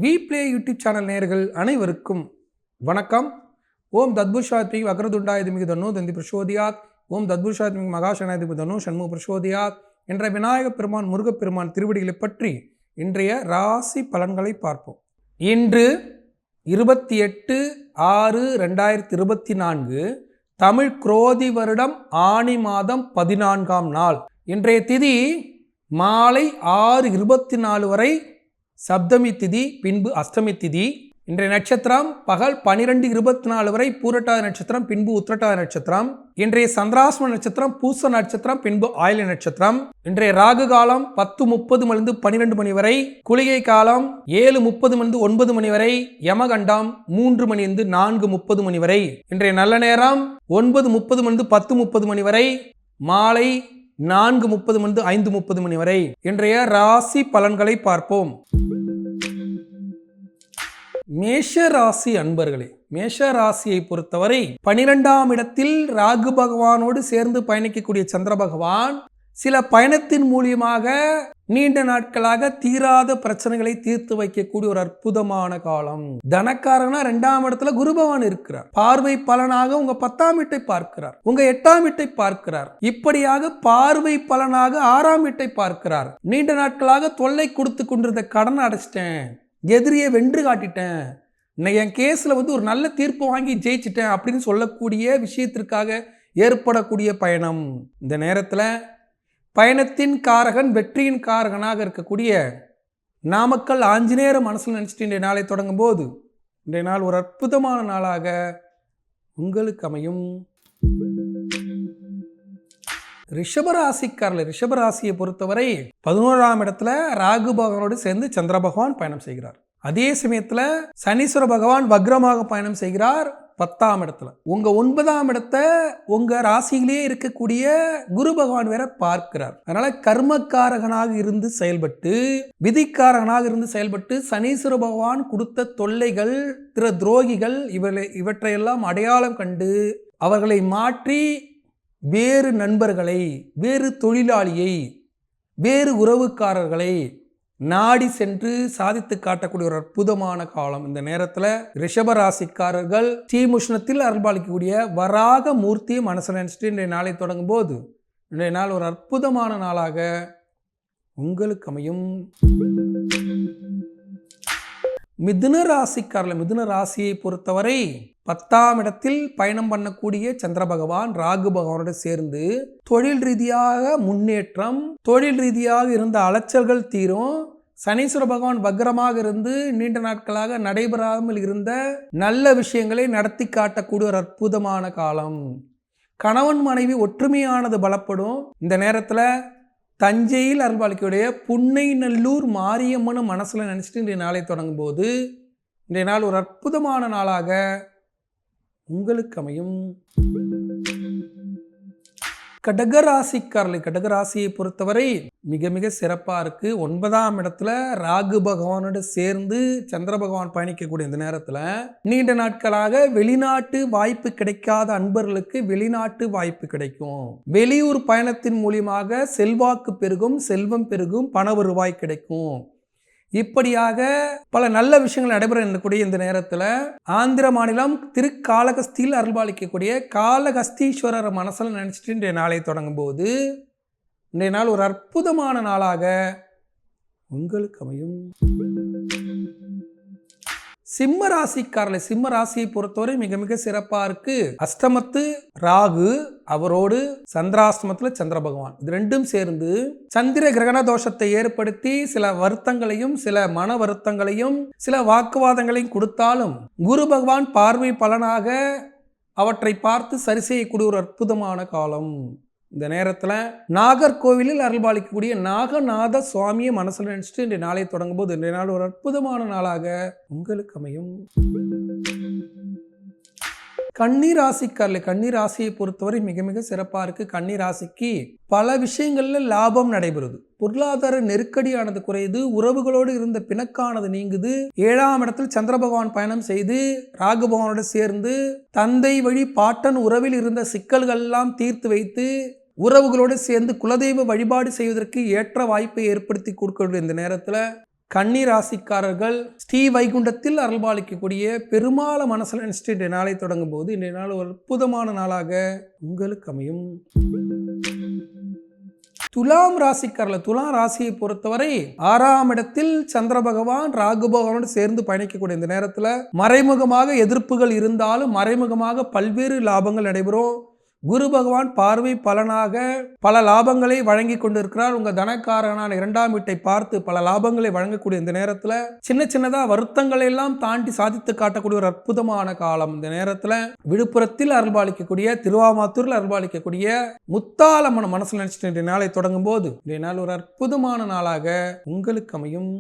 We play YouTube channel நேயர்கள் அனைவருக்கும் வணக்கம். ஓம் தத்புருஷாத்மி வக்ரதுண்டாயுதமிகு தன்னோ தந்தி பிரசோதியாத். ஓம் தத்புருஷாத்மி மகாசனாயுதமிகு தன்னோ சண்முக பிரசோதியாத் என்ற விநாயகப் பெருமான் முருகப்பெருமான் திருவடிகளை பற்றி இன்றைய ராசி பலன்களை பார்ப்போம். இன்று 28/6/2024 தமிழ் குரோதி வருடம் ஆனி மாதம் 14ஆம் நாள். இன்றைய திதி மாலை 6:24 வரை சப்தமி திதி, பின்பு அஷ்டமி திதி. இன்றைய நட்சத்திரம் பகல் 12:24 வரை பூரட்டாதி நட்சத்திரம், பின்பு உத்திரட்டாதி நட்சத்திரம். இன்றைய சந்திராஷ்டம நட்சத்திரம் பூச நட்சத்திரம், பின்பு ஆயில்ய நட்சத்திரம். இன்றைய ராகு காலம் 10:30 12 மணி வரை, குளிகை காலம் 7:30 9 மணி வரை, யமகண்டம் 3 மணி 4:30 மணி வரை. இன்றைய நல்ல நேரம் 9:30 10:30 மணி வரை, மாலை 4:30 5:30 மணி வரை. இன்றைய ராசி பலன்களை பார்ப்போம். மேஷ ராசி அன்பர்களே, மேஷ ராசியை பொறுத்தவரை 12ஆம் இடத்தில் ராகு பகவானோடு சேர்ந்து பயணிக்கக்கூடிய சந்திர பகவான் சில பயணத்தின் மூலியமாக நீண்ட நாட்களாக தீராத பிரச்சனைகளை தீர்த்து வைக்கக்கூடிய ஒரு அற்புதமான காலம். தனக்காரனா 2ஆம் இடத்துல குரு பகவான் இருக்கிறார். பார்வை பலனாக உங்க 10ஆம் வீட்டை பார்க்கிறார், உங்க 8ஆம் வீட்டை பார்க்கிறார். இப்படியாக பார்வை பலனாக 6ஆம் வீட்டை பார்க்கிறார். நீண்ட நாட்களாக தொல்லை கொடுத்து கொண்டிருந்த கடன் அடைச்சிட்டேன், எதிரியை வென்று காட்டிட்டேன், நான் என் கேஸில் ஒரு நல்ல தீர்ப்பு வாங்கி ஜெயிச்சிட்டேன் அப்படின்னு சொல்லக்கூடிய விஷயத்திற்காக ஏற்படக்கூடிய பயணம். இந்த நேரத்தில் பயணத்தின் காரகன் வெற்றியின் காரகனாக இருக்கக்கூடிய நாமக்கல் ஆஞ்சநேயர் மனசில் நினச்சிட்டு இன்றைய நாளை தொடங்கும் போது இன்றைய நாள் ஒரு அற்புதமான நாளாக உங்களுக்கு அமையும். ரிஷபராசிக்காரர்கள், ரிஷபராசியை பொறுத்தவரை 11ஆம் இடத்துல ராகு பகவானோடு சேர்ந்து சந்திர பகவான் பயணம் செய்கிறார். அதே சமயத்தில் சனீஸ்வர பகவான் வக்ரமாக பயணம் செய்கிறார் 10ஆம் இடத்துல. உங்க 9ஆம் இடத்தை உங்க ராசியிலேயே இருக்கக்கூடிய குரு பகவான் வேற பார்க்கிறார். அதனால கர்மக்காரகனாக இருந்து செயல்பட்டு, விதிக்காரகனாக இருந்து செயல்பட்டு சனீஸ்வர பகவான் கொடுத்த தொல்லைகள், துரோகிகள் இவற்றையெல்லாம் அடையாளம் கண்டு அவர்களை மாற்றி வேறு நண்பர்களை, வேறு தொழிலாளியை, வேறு உறவுக்காரர்களை நாடி சென்று சாதித்து காட்டக்கூடிய ஒரு அற்புதமான காலம். இந்த நேரத்தில் ரிஷபராசிக்காரர்கள் ஸ்ரீமுஷ்ணத்தில் அருள்பாலிக்கக்கூடிய வராக மூர்த்தியை மனசில் நினைச்சிட்டு இன்றைய நாளை தொடங்கும் போது இன்றைய நாள் ஒரு அற்புதமான நாளாக உங்களுக்கு அமையும். மிதுன ராசிக்காரர்கள், மிதுன ராசியை பொறுத்தவரை 10ஆம் இடத்தில் பயணம் பண்ணக்கூடிய சந்திர பகவான் ராகு பகவானோடு சேர்ந்து தொழில் ரீதியாக முன்னேற்றம், தொழில் ரீதியாக இருந்த அலைச்சல்கள் தீரும். சனீஸ்வர பகவான் வக்ரமாக இருந்து நீண்ட நாட்களாக நடைபெறாமல் இருந்த நல்ல விஷயங்களை நடத்தி காட்டக்கூடிய ஒரு அற்புதமான காலம். கணவன் மனைவி ஒற்றுமையானது பலப்படும். இந்த நேரத்தில் தஞ்சையில் அருள்பாலிக்கக்கூடிய புன்னை நல்லூர் மாரியம்மன் மனசில் நினச்சிட்டு இன்றைய நாளை தொடங்கும் போது இன்றைய நாள் ஒரு அற்புதமான நாளாக உங்களுக்கு அமையும். கடகராசிக்காரர்கள், கடகராசியை பொறுத்தவரை மிக மிக சிறப்பாக இருக்கு. 9ஆம் இடத்துல ராகு பகவானோடு சேர்ந்து சந்திர பகவான் பயணிக்கக்கூடிய இந்த நேரத்தில் நீண்ட நாட்களாக வெளிநாட்டு வாய்ப்பு கிடைக்காத அன்பர்களுக்கு வெளிநாட்டு வாய்ப்பு கிடைக்கும். வெளியூர் பயணத்தின் மூலியமாக செல்வாக்கு பெருகும், செல்வம் பெருகும், பண வருவாய் கிடைக்கும். இப்படியாக பல நல்ல விஷயங்கள் நடைபெறக்கூடிய இந்த நேரத்தில் ஆந்திர மாநிலம் திருக்காளகஸ்தியில் அருள்பாலிக்கக்கூடிய காளகஸ்தீஸ்வரர் மனசில் நினைச்சிட்டு இன்றைய நாளை தொடங்கும் போது இன்றைய நாள் ஒரு அற்புதமான நாளாக உங்களுக்கு அமையும். சிம்ம ராசிக்காரர்கள், சிம்ம ராசியை பொறுத்தவரை மிக மிக சிறப்பாக இருக்கு. அஷ்டமத்து ராகு, அவரோடு சந்திராஷ்டமத்துல சந்திர பகவான், இது ரெண்டும் சேர்ந்து சந்திர கிரகண தோஷத்தை ஏற்படுத்தி சில வருத்தங்களையும், சில மன வருத்தங்களையும், சில வாக்குவாதங்களையும் கொடுத்தாலும் குரு பகவான் பார்வை பலனாக அவற்றை பார்த்து சரி செய்யக்கூடிய ஒரு அற்புதமான காலம். இந்த நேரத்தில் நாகர்கோவிலில் அருள்பாலிக்கக்கூடிய நாகநாத சுவாமியை மனசில் நினைச்சிட்டு இன்றைய நாளை தொடங்கும் போது இன்றைய நாள் ஒரு அற்புதமான நாளாக உங்களுக்கு அமையும். கன்னிராசிக்காரர்கள், கன்னிராசியை பொறுத்தவரை மிக மிக சிறப்பாக இருக்கு. கன்னிராசிக்கு பல விஷயங்கள்ல லாபம் நடைபெறுது, பொருளாதார நெருக்கடியானது குறையுது, உறவுகளோடு இருந்த பிணக்கானது நீங்குது. 7ஆம் இடத்தில் சந்திர பகவான் பயணம் செய்து ராகு பகவானோடு சேர்ந்து தந்தை வழி பாட்டன் உறவில் இருந்த சிக்கல்கள் எல்லாம் தீர்த்து வைத்து உறவுகளோடு சேர்ந்து குலதெய்வ வழிபாடு செய்வதற்கு ஏற்ற வாய்ப்பை ஏற்படுத்தி கொடுக்கக்கூடிய இந்த நேரத்தில் கன்னி ராசிக்காரர்கள் ஸ்ரீ வைகுண்டத்தில் அருள்பாலிக்கக்கூடிய பெருமாளை மனசில் நினைச்சிட்டு இன்றைய நாளை தொடங்கும் போது இன்றைய நாள் ஒரு அற்புதமான நாளாக உங்களுக்கு அமையும். துலாம் ராசிக்காரர்கள், துலாம் ராசியை பொறுத்தவரை 6ஆம் இடத்தில் சந்திர பகவான் ராகு பகவானோடு சேர்ந்து பயணிக்கக்கூடிய இந்த நேரத்தில் மறைமுகமாக எதிர்ப்புகள் இருந்தாலும் மறைமுகமாக பல்வேறு லாபங்கள் நடைபெறும். குரு பகவான் பார்வை பலனாக பல லாபங்களை வழங்கி கொண்டிருக்கிறார். உங்க தனக்காரனான 2ஆம் வீட்டை பார்த்து பல லாபங்களை வழங்கக்கூடிய இந்த நேரத்தில் சின்ன சின்னதா வருத்தங்களை எல்லாம் தாண்டி சாதித்து காட்டக்கூடிய ஒரு அற்புதமான காலம். இந்த நேரத்தில் விழுப்புரத்தில் அருள்பாலிக்கக்கூடிய, திருவாமாத்தூரில் அருள்பாலிக்கக்கூடிய முத்தாலம்மன் மனசுல நினைச்சிட்டு இன்றைய நாளை தொடங்கும் போது இன்றைய நாள் ஒரு அற்புதமான நாளாக உங்களுக்கு அமையும்.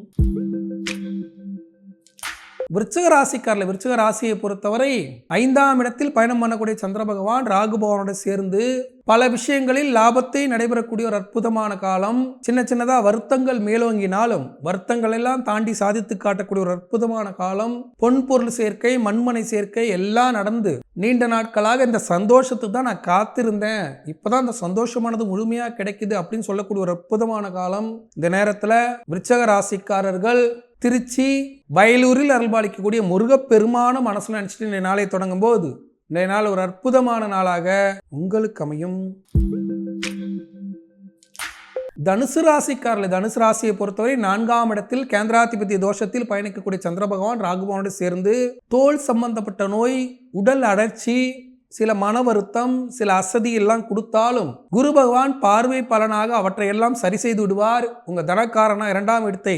விருச்சிக ராசிக்காரர்கள், விருச்சிக ராசியை பொறுத்தவரை 5ஆம் இடத்தில் பயணம் பண்ணக்கூடிய சந்திர பகவான் ராகு பகவானோடு சேர்ந்து பல விஷயங்களில் லாபத்தை நடைபெறக்கூடிய ஒரு அற்புதமான காலம். சின்ன சின்னதா வருத்தங்கள் மேலோங்கினாலும் வருத்தங்கள் எல்லாம் தாண்டி சாதித்து காட்டக்கூடிய ஒரு அற்புதமான காலம். பொன் பொருள் சேர்க்கை, மண்மனை சேர்க்கை எல்லாம் நடந்து நீண்ட நாட்களாக இந்த சந்தோஷத்துக்கு தான் நான் காத்திருந்தேன், இப்பதான் இந்த சந்தோஷமானது முழுமையா கிடைக்குது அப்படின்னு சொல்லக்கூடிய ஒரு அற்புதமான காலம். இந்த நேரத்துல விருச்சிக ராசிக்காரர்கள் திருச்சி வயலூரில் அருள்பாலிக்கக்கூடிய முருகப்பெருமான மனசுல நினைச்சிட்டு இந்த நாளை தொடங்கும் போது இந்த நாள் ஒரு அற்புதமான நாளாக உங்களுக்கு அமையும். தனுசு ராசிக்காரர்கள், தனுசு ராசியை பொறுத்தவரை 4ஆம் இடத்தில் கேந்திராதிபதி தோஷத்தில் பயணிக்கக்கூடிய சந்திர பகவான் ராகு பகவானோடு சேர்ந்து தோல் சம்பந்தப்பட்ட நோய், உடல் அழற்சி, சில மன வருத்தம், சில அசதி எல்லாம் கொடுத்தாலும் குரு பகவான் பார்வை பலனாக அவற்றை எல்லாம் சரி செய்து விடுவார். உங்க தனக்காரனா 2ஆம் இடத்தை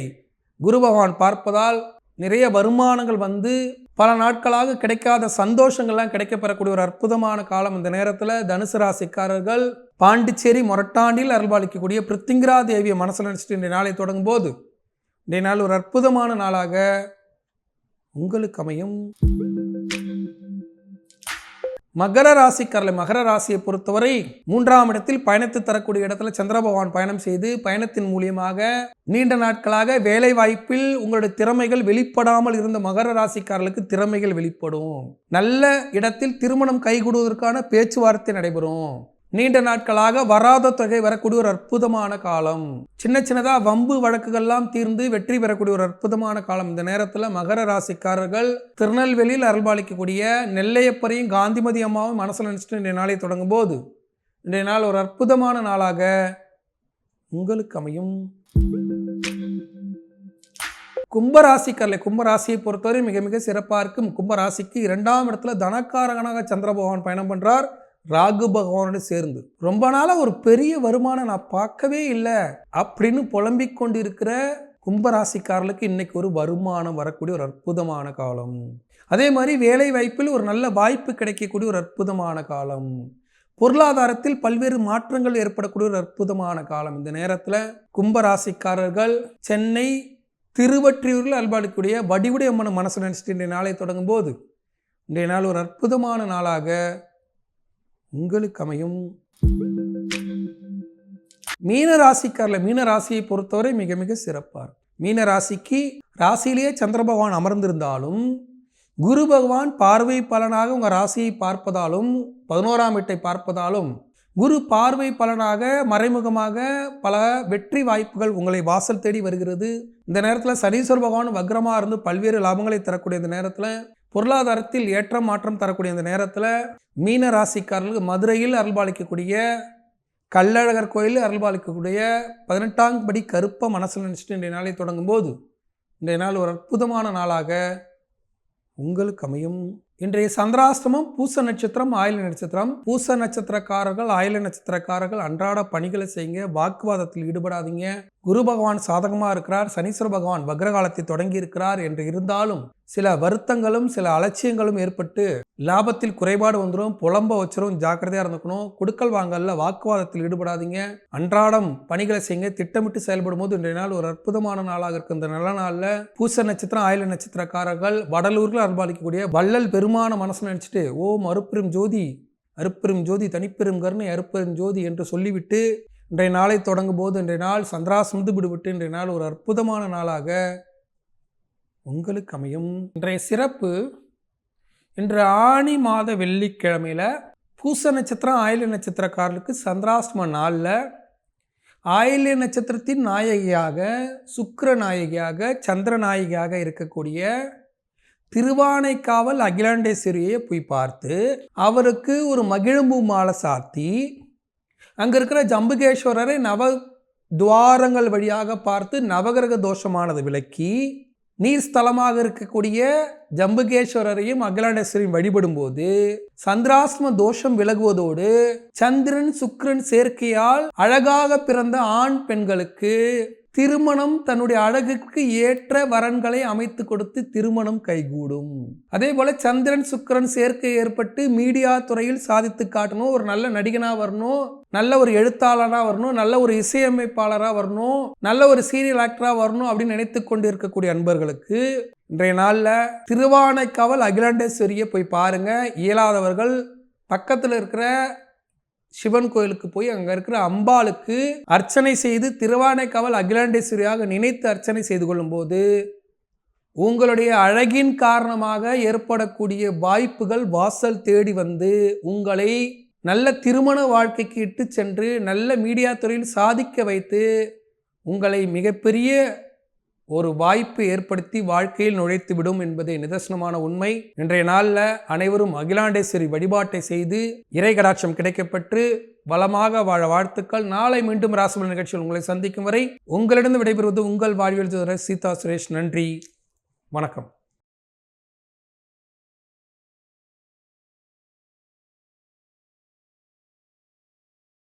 குரு பகவான் பார்ப்பதால் நிறைய வருமானங்கள் வந்து பல நாட்களாக கிடைக்காத சந்தோஷங்கள்லாம் கிடைக்கப்பெறக்கூடிய ஒரு அற்புதமான காலம். இந்த நேரத்தில் தனுசு ராசிக்காரர்கள் பாண்டிச்சேரி மொரட்டாண்டில் அருள்பாலிக்கக்கூடிய பிருத்திங்கிரா தேவியை மனசில் நினைச்சிட்டு இன்றைய நாளை தொடங்கும் போது இன்றைய நாள் ஒரு அற்புதமான நாளாக உங்களுக்கு அமையும். மகர ராசிக்காரர்கள், மகர ராசியை பொறுத்தவரை 3ஆம் இடத்தில் பயணத்தை தரக்கூடிய இடத்துல சந்திர பகவான் பயணம் செய்து பயணத்தின் மூலியமாக நீண்ட நாட்களாக வேலை வாய்ப்பில் உங்களுடைய திறமைகள் வெளிப்படாமல் இருந்த மகர ராசிக்காரர்களுக்கு திறமைகள் வெளிப்படும். நல்ல இடத்தில் திருமணம் கைகூடுவதற்கான பேச்சுவார்த்தை நடைபெறும். நீண்ட நாட்களாக வராத தொகை வரக்கூடிய ஒரு அற்புதமான காலம். சின்ன சின்னதா வம்பு வழக்குகள்லாம் தீர்ந்து வெற்றி பெறக்கூடிய ஒரு அற்புதமான காலம். இந்த நேரத்தில் மகர ராசிக்காரர்கள் திருநெல்வேலியில் அருள்பாலிக்கக்கூடிய நெல்லையப்பரையும் காந்திமதி அம்மாவும் மனசில் நினைச்சிட்டு இன்றைய நாளை தொடங்கும் போது இன்றைய நாள் ஒரு அற்புதமான நாளாக உங்களுக்கு அமையும். கும்பராசிக்காரர்களை, கும்பராசியை பொறுத்தவரை மிக மிக சிறப்பாக இருக்கும். கும்பராசிக்கு 2ஆம் இடத்துல தனக்காரகனாக சந்திர பகவான் பயணம் பண்றார் ராகு பகவானோடு சேர்ந்து. ரொம்ப நாளாக ஒரு பெரிய வருமானம் நான் பார்க்கவே இல்லை அப்படின்னு புலம்பிக் கொண்டு இருக்கிற கும்பராசிக்காரர்களுக்கு இன்னைக்கு ஒரு வருமானம் வரக்கூடிய ஒரு அற்புதமான காலம். அதே மாதிரி வேலை வாய்ப்பில் ஒரு நல்ல வாய்ப்பு கிடைக்கக்கூடிய ஒரு அற்புதமான காலம். பொருளாதாரத்தில் பல்வேறு மாற்றங்கள் ஏற்படக்கூடிய ஒரு அற்புதமான காலம். இந்த நேரத்தில் கும்பராசிக்காரர்கள் சென்னை திருவொற்றியூரில் அல்பாடிக்கூடிய வடிவுடைய அம்மன் மனசு நினைச்சிட்டு இன்றைய நாளை தொடங்கும் போது இன்றைய நாள் ஒரு அற்புதமான நாளாக உங்களுக்கு அமையும். மீன ராசிக்காரர்கள், மீன ராசியை பொறுத்தவரை மிக மிக சிறப்பார். மீன ராசிக்கு ராசியிலேயே சந்திர பகவான் அமர்ந்திருந்தாலும் குரு பகவான் பார்வை பலனாக உங்க ராசியை பார்ப்பதாலும் 11ஆம் வீட்டை பார்ப்பதாலும் குரு பார்வை பலனாக மறைமுகமாக பல வெற்றி வாய்ப்புகள் உங்களை வாசல் தேடி வருகிறது. இந்த நேரத்தில் சனீஸ்வர பகவான் வக்ரமாக இருந்து பல்வேறு லாபங்களை தரக்கூடிய இந்த நேரத்தில் பொருளாதாரத்தில் ஏற்றம் மாற்றம் தரக்கூடிய இந்த நேரத்தில் மீன ராசிக்காரர்களுக்கு மதுரையில் அருள்பாலிக்கக்கூடிய கள்ளழகர் கோயிலில் அருள்பாலிக்கக்கூடிய 18ஆம் படி கருப்பை மனசில் நினைச்சிட்டு இன்றைய நாளை தொடங்கும் போது இன்றைய நாள் ஒரு அற்புதமான நாளாக உங்களுக்கு அமையும். இன்றைய சந்திராஷ்டமம் பூச நட்சத்திரம், ஆயில நட்சத்திரம். பூச நட்சத்திரக்காரர்கள், ஆயில நட்சத்திரக்காரர்கள் அன்றாட பணிகளை செய்யுங்க, வாக்குவாதத்தில் ஈடுபடாதீங்க. குரு பகவான் சாதகமாக இருக்கிறார், சனீஸ்வர பகவான் வக்ரகாலத்தை தொடங்கி இருக்கிறார் என்று இருந்தாலும் சில வருத்தங்களும் சில அலட்சியங்களும் ஏற்பட்டு லாபத்தில் குறைபாடு வந்துடும், புலம்ப வச்சிரும். ஜாக்கிரதையாக இருந்துக்கணும். கொடுக்கல் வாங்கல்ல வாக்குவாதத்தில் ஈடுபடாதீங்க. அன்றாடம் பணிகளை செய்யுங்க, திட்டமிட்டு செயல்படும் போது இன்றைய நாள் ஒரு அற்புதமான நாளாக இருக்கு. இந்த நல்ல நாளில் பூச நட்சத்திரம், ஆயில நட்சத்திரக்காரர்கள் வடலூரில் அருள்பாலிக்கக்கூடிய வள்ளல் பெருமான மனசு நினைச்சிட்டு ஓம் அருப்பெரும் ஜோதி, அருப்பெரும் ஜோதி, தனிப்பெரும் கருணை, அருப்பெரும் ஜோதி என்று சொல்லிவிட்டு இன்றைய நாளை தொடங்கும் போது இன்றைய நாள் சந்திராசிரமத்து விடுவிட்டு இன்றைய நாள் ஒரு அற்புதமான நாளாக உங்களுக்கு அமையும். இன்றைய சிறப்பு, இன்று ஆனி மாத வெள்ளிக்கிழமையில் பூச நட்சத்திரம் ஆயில்ய நட்சத்திரக்காரர்களுக்கு சந்திராஷ்டம நாளில் ஆயில்ய நட்சத்திரத்தின் நாயகியாக சுக்கிர நாயகியாக சந்திர நாயகியாக இருக்கக்கூடிய திருவானைக்காவல் அகிலாண்டேஸ்வரியை போய் பார்த்து அவருக்கு ஒரு மகிழம்பூ மாலை சாத்தி அங்கே இருக்கிற ஜம்புகேஸ்வரரை நவ துவாரங்கள் வழியாக பார்த்து நவகிரக தோஷமானது விலக்கி நீர் ஸ்தலமாக இருக்கக்கூடிய ஜம்புகேஸ்வரரையும் அகிலாண்டேஸ்வரையும் வழிபடும் போது சந்திராஷ்டம தோஷம் விலகுவதோடு சந்திரன் சுக்கிரன் சேர்க்கையால் அழகாக பிறந்த ஆண் பெண்களுக்கு திருமணம் தன்னுடைய அழகுக்கு ஏற்ற வரன்களை அமைத்து கொடுத்து திருமணம் கைகூடும். அதே போல சந்திரன் சுக்கிரன் சேர்க்கை ஏற்பட்டு மீடியா துறையில் சாதித்து காட்டணும், ஒரு நல்ல நடிகனாக வரணும், நல்ல ஒரு எழுத்தாளராக வரணும், நல்ல ஒரு இசையமைப்பாளராக வரணும், நல்ல ஒரு சீரியல் ஆக்டராக வரணும் அப்படின்னு நினைத்து கொண்டு இருக்கக்கூடிய அன்பர்களுக்கு இன்றைய நாளில் திருவானைக்காவல் அகிலாண்டேஸ்வரியை போய் பாருங்க. இயலாதவர்கள் பக்கத்தில் இருக்கிற சிவன் கோயிலுக்கு போய் அங்கே இருக்கிற அம்பாளுக்கு அர்ச்சனை செய்து திருவானைக்காவல் அகிலாண்டேஸ்வரியாக நினைத்து அர்ச்சனை செய்து கொள்ளும்போது உங்களுடைய அழகின் காரணமாக ஏற்படக்கூடிய வாய்ப்புகள் வாசல் தேடி வந்து உங்களை நல்ல திருமண வாழ்க்கைக்கு இட்டு சென்று நல்ல மீடியா துறையில் சாதிக்க வைத்து உங்களை மிகப்பெரிய ஒரு வாய்ப்பு ஏற்படுத்தி வாழ்க்கையில் நுழைத்து விடும் என்பதே நிதர்சனமான உண்மை. இன்றைய நாளில் அனைவரும் அகிலாண்டேஸ்வரி வழிபாட்டை செய்து இறை கடாட்சம் கிடைக்கப்பெற்று வளமாக வாழ வாழ்த்துக்கள். நாளை மீண்டும் ராசிபலன் நிகழ்ச்சியில் உங்களை சந்திக்கும் வரை உங்களிடம் விடைபெறுவது உங்கள் வாழ்வியல் ஜோதிடர் சீதா சுரேஷ். நன்றி, வணக்கம்.